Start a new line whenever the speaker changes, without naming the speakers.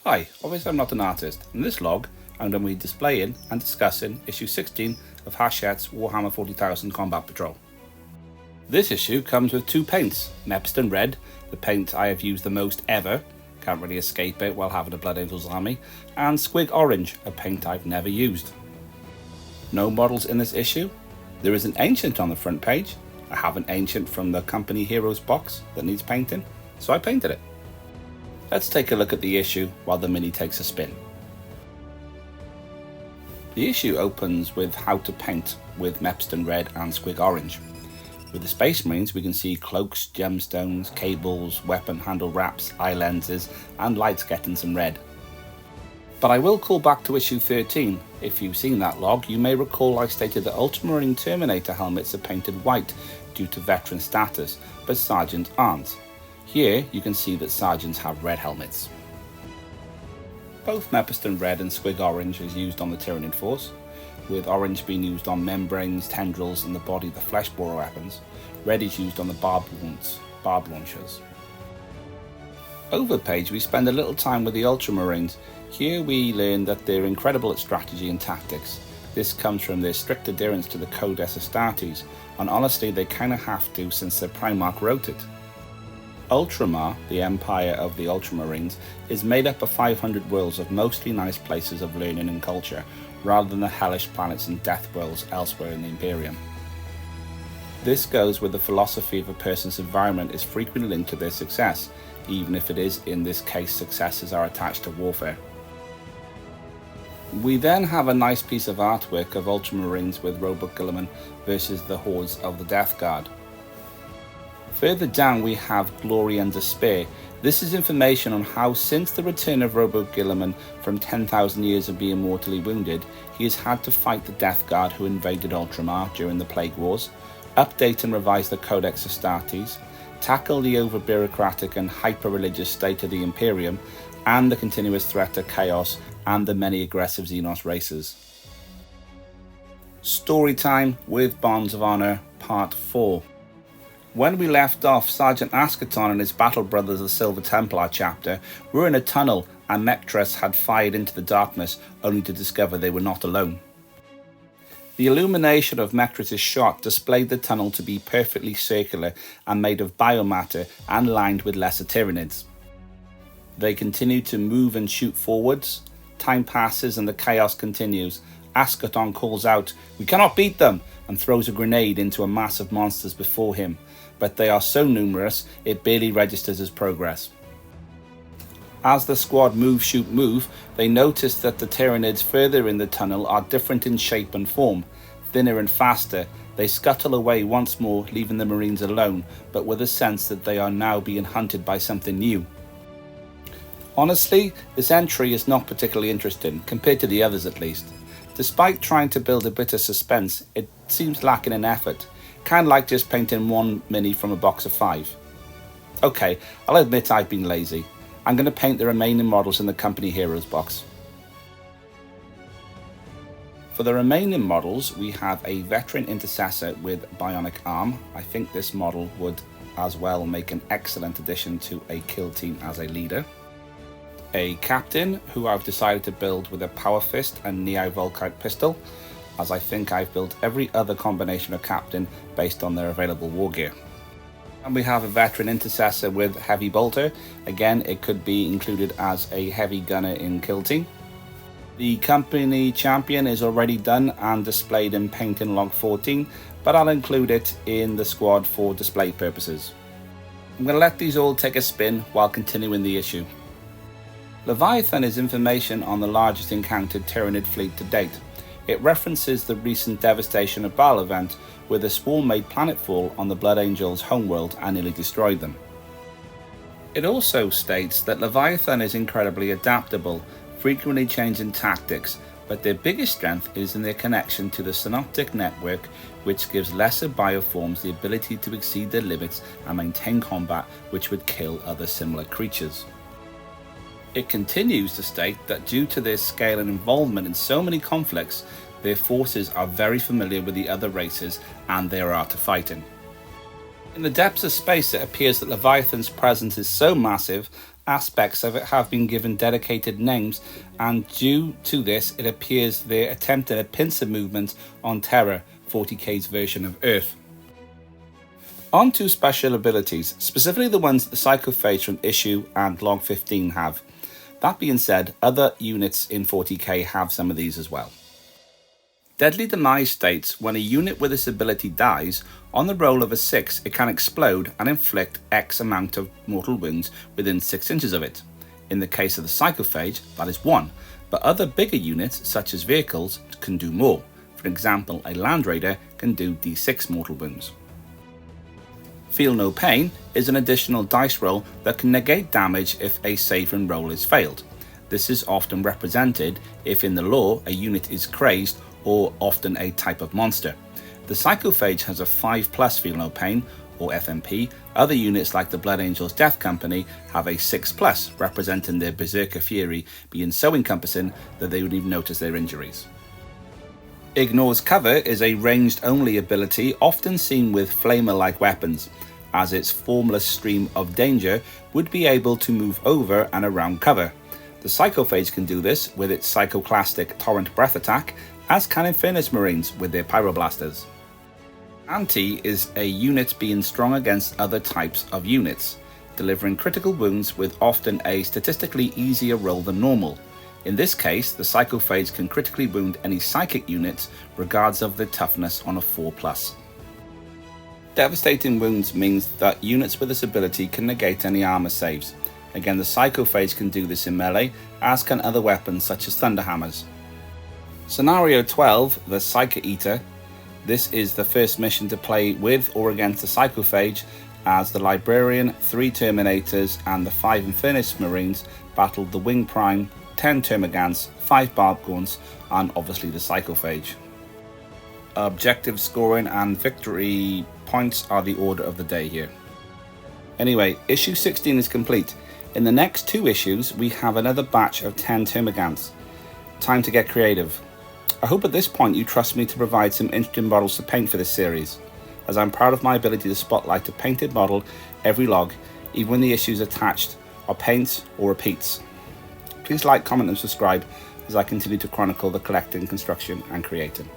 Hi, obviously I'm not an artist. In this log, I'm going to be displaying and discussing issue 16 of Hachette's Warhammer 40,000 Combat Patrol. This issue comes with two paints, Mepston Red, the paint I have used the most ever, can't really escape it while having a Blood Angels army, and Squig Orange, a paint I've never used. No models in this issue. There is an Ancient on the front page. I have an Ancient from the Company Heroes box that needs painting, so I painted it. Let's take a look at the issue while the mini takes a spin. The issue opens with how to paint with Mepston Red and Squig Orange. With the Space Marines we can see cloaks, gemstones, cables, weapon handle wraps, eye lenses and lights getting some red. But I will call back to issue 13. If you've seen that log, you may recall I stated that Ultramarine Terminator helmets are painted white due to veteran status, but Sergeants aren't. Here you can see that Sergeants have red helmets. Both Mepston Red and Squig Orange is used on the Tyranid force, with Orange being used on membranes, tendrils and the body of the flesh borer weapons. Red is used on the barb launchers. Over page we spend a little time with the Ultramarines. Here we learn that they're incredible at strategy and tactics. This comes from their strict adherence to the Codex Astartes, and honestly they kinda have to since their Primarch wrote it. Ultramar, the empire of the Ultramarines, is made up of 500 worlds of mostly nice places of learning and culture, rather than the hellish planets and death worlds elsewhere in the Imperium. This goes with the philosophy of a person's environment is frequently linked to their success, even if it is, in this case, successes are attached to warfare. We then have a nice piece of artwork of Ultramarines with Roebuck Guilliman versus the hordes of the Death Guard. Further down we have Glory and Despair. This is information on how since the return of Roebuck Guilliman from 10,000 years of being mortally wounded, he has had to fight the Death Guard who invaded Ultramar during the Plague Wars, update and revise the Codex Astartes, tackle the over-bureaucratic and hyper-religious state of the Imperium, and the continuous threat to chaos and the many aggressive Xenos races. Storytime with Bonds of Honor, Part 4. When we left off, Sergeant Ascaton and his battle brothers, the Silver Templar chapter, were in a tunnel and Mectress had fired into the darkness only to discover they were not alone. The illumination of Mectress's shot displayed the tunnel to be perfectly circular and made of biomatter and lined with lesser Tyranids. They continue to move and shoot forwards. Time passes and the chaos continues. Ascaton calls out, "We cannot beat them!" and throws a grenade into a mass of monsters before him, but they are so numerous it barely registers as progress. As the squad move, shoot, move, they notice that the Tyranids further in the tunnel are different in shape and form, thinner and faster. They scuttle away once more, leaving the Marines alone, but with a sense that they are now being hunted by something new. Honestly, this entry is not particularly interesting, compared to the others at least. Despite trying to build a bit of suspense, it seems lacking in effort, kinda like just painting one mini from a box of 5. Okay, I'll admit I've been lazy. I'm going to paint the remaining models in the Company Heroes box. For the remaining models, we have a Veteran Intercessor with Bionic Arm. I think this model would as well make an excellent addition to a kill team as a leader. A Captain, who I've decided to build with a Power Fist and Neo Volkite pistol, as I think I've built every other combination of Captain based on their available war gear. And we have a Veteran Intercessor with Heavy Bolter. Again, it could be included as a heavy gunner in kill team. The Company Champion is already done and displayed in paint in log 14, but I'll include it in the squad for display purposes. I'm going to let these all take a spin while continuing the issue. Leviathan is information on the largest encountered Tyranid fleet to date. It references the recent devastation of Baal event, where the Swarm made planetfall on the Blood Angels' homeworld and nearly destroyed them. It also states that Leviathan is incredibly adaptable, frequently changing tactics, but their biggest strength is in their connection to the synoptic network, which gives lesser bioforms the ability to exceed their limits and maintain combat which would kill other similar creatures. It continues to state that due to their scale and involvement in so many conflicts, their forces are very familiar with the other races and their art of fighting. In the depths of space, it appears that Leviathan's presence is so massive aspects of it have been given dedicated names, and due to this it appears they attempted a pincer movement on Terra, 40k's version of Earth. On to special abilities, specifically the ones that the Psychophage from issue and log 15 have. That being said, other units in 40k have some of these as well. Deadly Demise states when a unit with this ability dies, on the roll of a 6 it can explode and inflict X amount of mortal wounds within 6 inches of it. In the case of the Psychophage, that is 1, but other bigger units such as vehicles can do more. For example, a Land Raider can do D6 mortal wounds. Feel No Pain is an additional dice roll that can negate damage if a saving roll is failed. This is often represented if in the lore a unit is crazed or often a type of monster. The Psychophage has a 5+ Feel No Pain, or FNP. Other units like the Blood Angels Death Company have a 6+, representing their Berserker Fury being so encompassing that they would even notice their injuries. Ignores Cover is a ranged only ability often seen with flamer-like weapons, as its formless stream of danger would be able to move over and around cover. The Psychophage can do this with its Psychoclastic Torrent Breath attack, as can Infernus Marines with their Pyroblasters. Anti is a unit being strong against other types of units, delivering critical wounds with often a statistically easier roll than normal. In this case, the Psychophage can critically wound any psychic units regardless of their toughness on a 4+. Devastating Wounds means that units with this ability can negate any armor saves. Again, the Psychophage can do this in melee, as can other weapons such as Thunderhammers. Scenario 12, the Psyker-eater. This is the first mission to play with or against the Psychophage, as the Librarian, 3 Terminators and the 5 Infernus Marines battled the Wing Prime, 10 Termagants, 5 Barbgaunts, and obviously the Psychophage. Objective scoring and victory points are the order of the day here. Anyway, issue 16 is complete. In the next 2 issues, we have another batch of 10 Termagants. Time to get creative. I hope at this point you trust me to provide some interesting models to paint for this series, as I'm proud of my ability to spotlight a painted model every log, even when the issues attached are paints or repeats. Please like, comment and subscribe as I continue to chronicle the collecting, construction and creating.